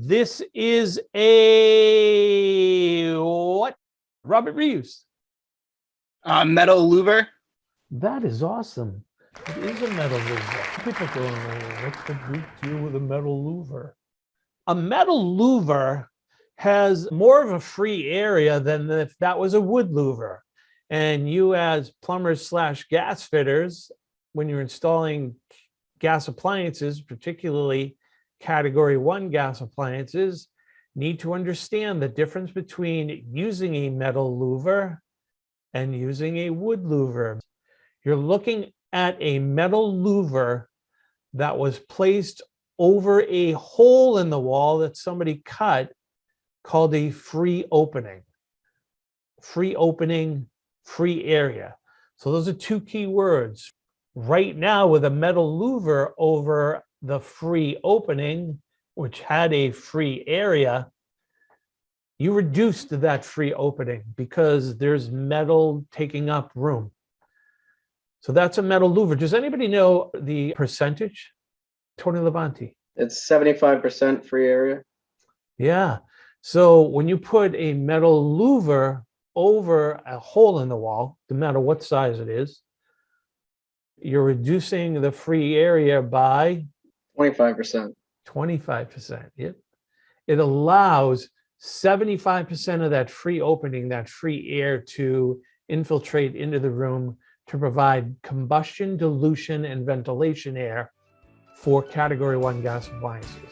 This is a what? Robert Reeves. Metal louver. That is awesome. It is a metal louver. People go, oh, what's the big deal with a metal louver? A metal louver has more of a free area than if that was a wood louver. And you as plumbers / gas fitters, when you're installing gas appliances, particularly category 1 gas appliances, need to understand the difference between using a metal louver and using a wood louver. You're looking at a metal louver that was placed over a hole in the wall that somebody cut, called a free opening. Free opening, free area. So those are two key words. Right now, with a metal louver over the free opening, which had a free area, you reduced that free opening because there's metal taking up room. So that's a metal louver. Does anybody know the percentage? Tony Levanti. It's 75% free area. Yeah. So when you put a metal louver over a hole in the wall, no matter what size it is, you're reducing the free area by 25%. 25%. It allows 75% of that free opening, that free air, to infiltrate into the room to provide combustion, dilution, and ventilation air for category 1 gas appliances.